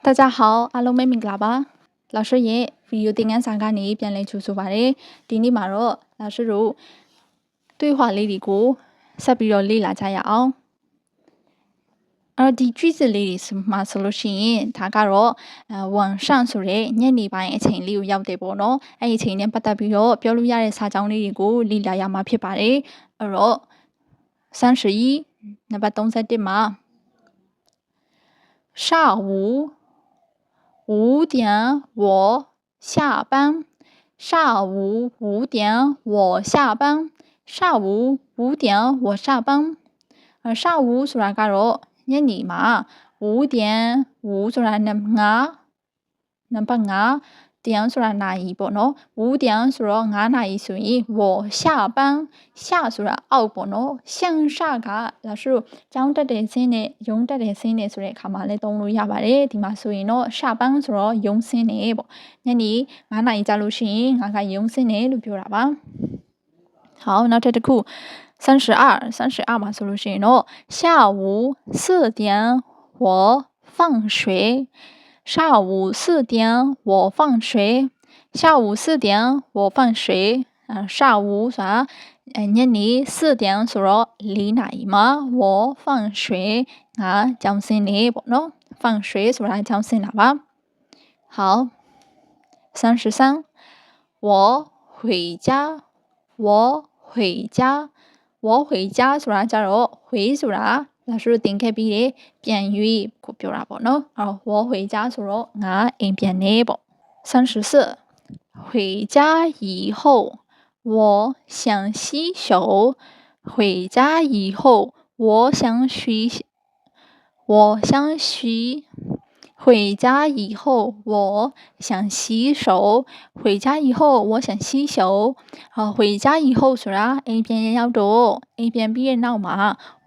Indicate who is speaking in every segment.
Speaker 1: 大家好，အားလုံးပဲမင်္ဂလာပါ။老师ရဲ့ဗီဒီယိုသင်ခန်းစာကနေပြန်လည်ကြိုဆိုပါရစေ။ဒီနေ့မှာတော့老师တို့တွေ့话လေးတွေကိုဆက်ပြီးတော့လေ့လာကြရအောင်။ဒီ句子လေးတွေမှာဆိုလို့ရှိရင်ဒါကတော့晚上ဆိုတဲ့ညနေပိုင်းအချိန်လေးကိုရောက်တယ်ပေါ့နော်။အဲ့ဒီအချိန်နဲ့ပတ်သက်ပြီးတော့ပြောလို့ရတဲ့စာကြောင်းလေးတွေကိုလေ့လာရမှာဖြစ်ပါတယ်။အဲ့တော့31နံပါတ်31မှာ下午5点我下班。下午5点我下班。下午5点我下班。下午ဆိုတာကတော့ညနေမှာ5点5ဆိုတာနံပါတ်5点ဆိုတာနာရီပေါ့နော်5点ဆိုတော့9နာရီဆိုရင်我下班下ဆိုတာအောက်ပေါ့နော်向下က老师တို့ကျောင်းတက်တဲ့ဆင်းနဲ့ရုံးတက်တဲ့ဆင်းနဲ့ဆိုတဲ့အခါမှာလည်းသုံးလို့ရပါတယ်ဒီမှာဆိုရင်တော့下班ဆိုတော့ရုံးဆင်းနေပေါ့ညနေ9နာရီကြာလို့ရှိရင်ငါကရုံးဆင်းနေလို့ပြောတာပါ好နောက်တစ်ခု32မှာဆိုလို့ရှိရင်တော့下午4点我放学下午4点我放学。下午4点我放学。下午ဆိုတာညနေ4点ဆိုတော့4နာရီမှာ我放学ငါကျောင်းဆင်းနေပေါ့နော်放学ဆိုတာကျောင်းဆင်းတာပါ好33我回家我回家我回家ဆိုတာကြတော့回ဆိုတာ老师တင်ခဲ့ပြီးတယ်ပြန်၍ကိုပြောတာပေါ့နော်我回家ဆိုတော့ငါအိမ်ပြန်နေပေါ့34回家以后我想洗手回家以后我想回家以后我想洗手回家以后我想洗手回家以后ဆိုတာအိမ်ပြန်ရောက်တော့အိမ်ပြန်ပြီးတဲ့နောက်မှာ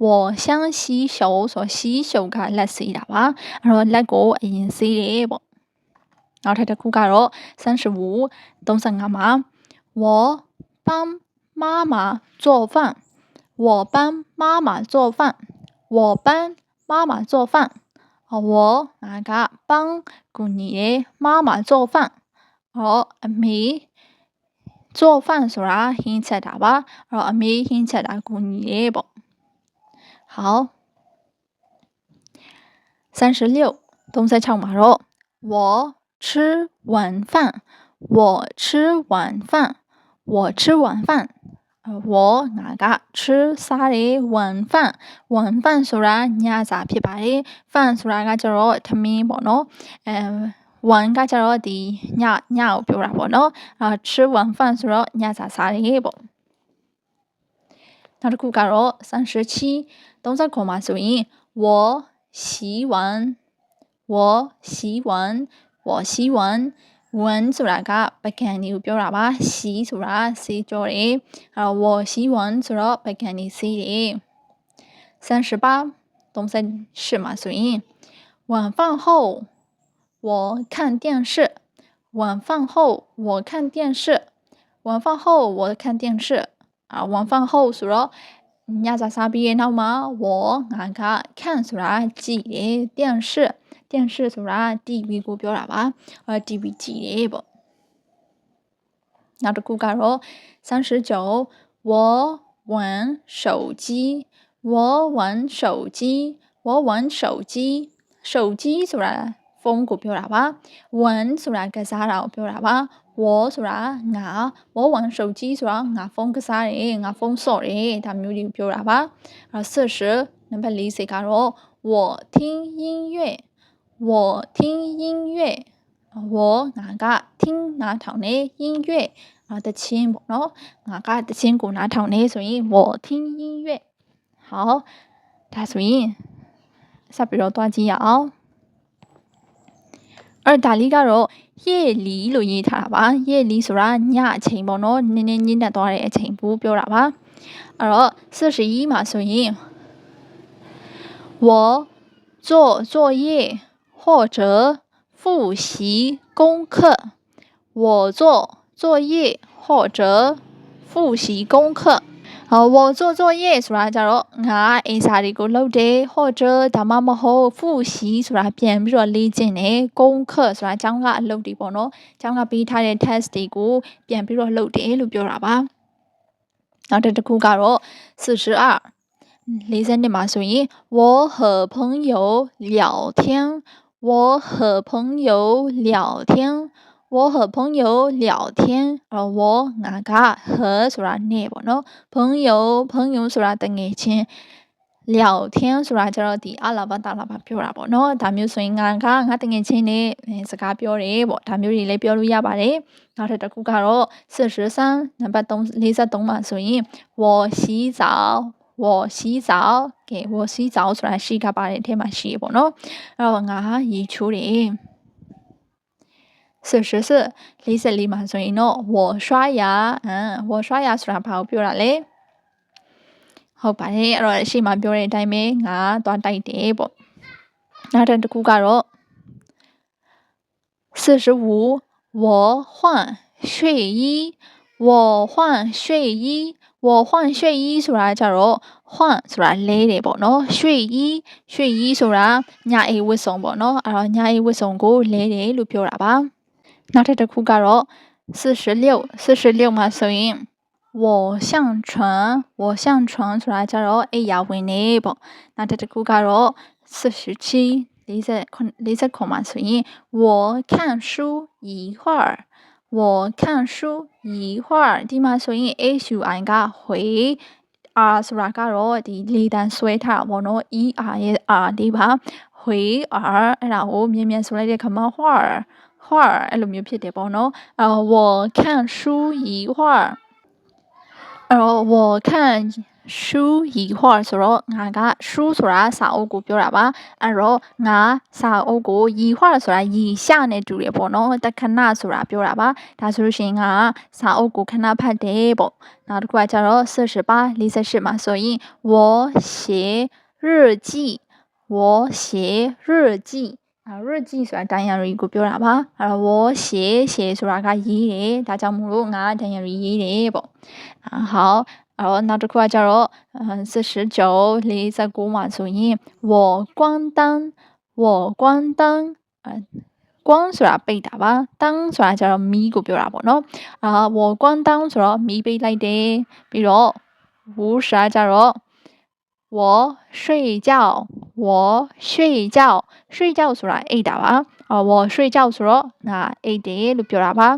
Speaker 1: 我想洗手ဆို洗手ကလက်ဆေးတာပါအဲ့တော့လက်ကိုအရင်ဆေးတယ်ပေါ့နောက်ထပ်တစ်ခုကတော့35မှာ我帮妈妈做饭我帮妈妈做饭我帮妈妈做饭我ငါက帮ကူညီတယ်妈妈做饭အမေ做饭ဆိုတာဟင်းချက်တာပါအဲ့တော့အမေဟင်းချက်တာကူညီတယ်ပေါ့好36မှာတော့我吃晚饭我吃晚饭我吃晚饭我ငါက吃စားတယ်晚饭晚饭ဆိုတာညစာဖြစ်ပါတယ်饭ဆိုတာကကျတော့ထမင်းပေါ့နော်晚ကကျတော့ဒီညကိုပြောတာပေါ့နော်吃晚饭ဆိုတော့ညစာစားတယ်ပေါ့နောက်တစ်ခုကတော့39မှာဆိုရင်我洗碗我洗碗ဝန်ဆိုတာကပကံတွေကိုပြောတာပါ洗ဆိုတာဆေးကြောတယ်我洗碗ဆိုတော့ပကံတွေဆေးတယ်38မှာဆိုရင်晚饭后我看电视晚饭后我看电视晚饭后我看电视晚饭后ဆိုတော့ညစာစားပြီးရဲ့နောက်မှာ我ငါက看ဆိုတာကြည့်တယ်电视ဆိုတာ TV ကိုပြောတာပါTV ကြည့်တယ်ပေါ့နောက်တစ်ခုကတော့39我玩手机我玩手机手機ဆိုတာဖုန်းကိုပြောတာပါ玩ဆိုတာကစားတာကိုပြောတာပါ我ဆိုတာငါ我玩手機ဆိုတာငါဖုန်းကစားတယ်ငါဖုန်းဆော့တယ်ဒါမျိုးတွေကိုပြောတာပါ40နံပါတ်40ကတော့我听音乐我听音乐我ငါက听နားထောင်တယ်音乐တချင်းပေါ့နော်ငါကတချင်းကိုနားထောင်နေဆိုရင်我听音乐好ဒါဆိုရင်ဆက်ပြီးတော့တွားကြည့်ရအောင်ဒါလေးကတော့夜里လို့ရေးထားတာပါ夜里ဆိုတာညအချိန်ပေါ့နော်နည်းနည်းညနေသွားတဲ့အချိန်ကိုပြောတာပါအဲ့တော့41မှာဆိုရင်我做作业或者复习功课我做作业或者复习功课我做作业ဆိုတာကြတော့ငါအိမ်စာတွေကိုလုပ်တယ်或者ဒါမှမဟုတ်复习ဆိုတာပြန်ပြီးတော့လေ့ကျင့်တယ်功课ဆိုတာကျောင်းကအလုပ်တွေပေါ့နော်ကျောင်းကပေးထားတဲ့ test တွေကိုပြန်ပြီးတော့လုပ်တယ်လို့ပြောတာပါနောက်တစ်ခုကတော့42 42မှာဆိုရင်我和朋友聊天我和朋友聊天我和朋友聊天我ငါက和ဆိုတာနဲ့ပေါ့နော်朋友ဆိုတာတငယ်ချင်း聊天ဆိုတာကျတော့ဒီအလာဘတာလာဘပြောတာပေါ့နော်ဒါမျိုးဆိုရင်ငါတငယ်ချင်းနဲ့စကားပြောတယ်ပေါ့ဒါမျိုးတွေလည်းပြောလို့ရပါတယ်နောက်တစ်ခုကတော့43နံပါတ်43မှာဆိုရင်我洗澡我洗澡ကဲ我洗澡ဆိုတာရှိကပါတယ်အထဲမှာရှိရပေါ့နော်အဲ့တော့ငါရေချိုးတယ်44 44မှာဆိုရင်တော့我刷牙我刷牙ဆိုတာဘာကိုပြောတာလဲဟုတ်ပါတယ်အဲ့တော့ရှေ့မှာပြောတဲ့အတိုင်းပဲငါသွားတိုက်တယ်ပေါ့နောက်တစ်ခုကတော့45我换睡衣我换睡衣我换睡衣ဆိုတာကြတော့换ဆိုတာလဲတယ်ပေါ့နော်睡衣ဆိုတာညအိဝတ်စုံပေါ့နော်အဲ့တော့ညအိဝတ်စုံကိုလဲတယ်လို့ပြောတာပါနောက်တစ်ခုကတော့46မှာဆိုရင်我上床ဆိုတာကြတော့အိယာဝင်နေပေါ့နောက်တစ်ခုကတော့47 49မှာဆိုရင်我看书一会儿我看书一会儿ဒီမှာဆိုရင် HUI က回R ဆိုတာကတော့ဒီလေတန်းဆွဲထားတာပေါ့နော် ER ရဲ့ R ဒီပါ回 R အဲ့ဒါကိုမြင်မြန်ဆိုလိုက်တဲ့ခါမှာ会儿အဲ့လိုမျိုးဖြစ်တယ်ပေါ့နော်我看书一会儿我看书一会儿ဆိုတော့ငါက书ဆိုတာစာအုပ်ကိုပြောတာပါအဲ့တော့ငါစာအုပ်ကို一会儿ဆိုတာရည်ရှနဲ့တူတယ်ပေါ့နော်တခဏဆိုတာပြောတာပါဒါဆိုလို့ရှိရင်ငါစာအုပ်ကိုခဏဖတ်တယ်ပေါ့နောက်တစ်ခုကကျတော့48မှာဆိုရင်我写日记我写日记日记ဆိုတာ diary ကိုပြောတာပါအဲ့တော့我写ဆိုတာကရေးတယ်ဒါကြောင့်မို့လို့ငါ diary ရေးတယ်ပေါ့好နောက်တစ်ခုကကျတော့49 49မှာဆိုရင်我关灯光ဆိုတာပိတ်တာပါ灯ဆိုတာကျတော့မီးကိုပြောတာပေါ့နော်我关灯ဆိုတော့မီးပိတ်လိုက်တယ်ပြီးတော့无啥ကျတော့我睡觉ဆိုတာအိတ်တာပါ我睡觉ဆိုတော့ငါအိတ်တယ်လို့ပြောတာပါ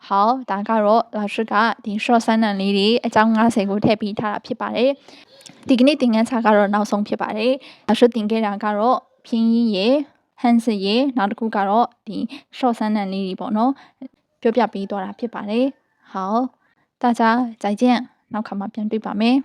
Speaker 1: 好ဒါကတော့老师ကဒီ short sentence လေးတွေအကြောင်း50ကိုထည့်ပြီးထားတာဖြစ်ပါတယ်ဒီကနေ့သင်ခန်းစာကတော့နောက်ဆုံးဖြစ်ပါတယ်老师သင်ခဲ့တာကတော့拼音ရေ hands ရေနောက်တစ်ခုကတော့ဒီ short sentence လေးတွေပေါ့နော်ပြောပြပေးသွားတာဖြစ်ပါတယ်好大家再见နောက်ခါမှပြန်တွေ့ပါမယ်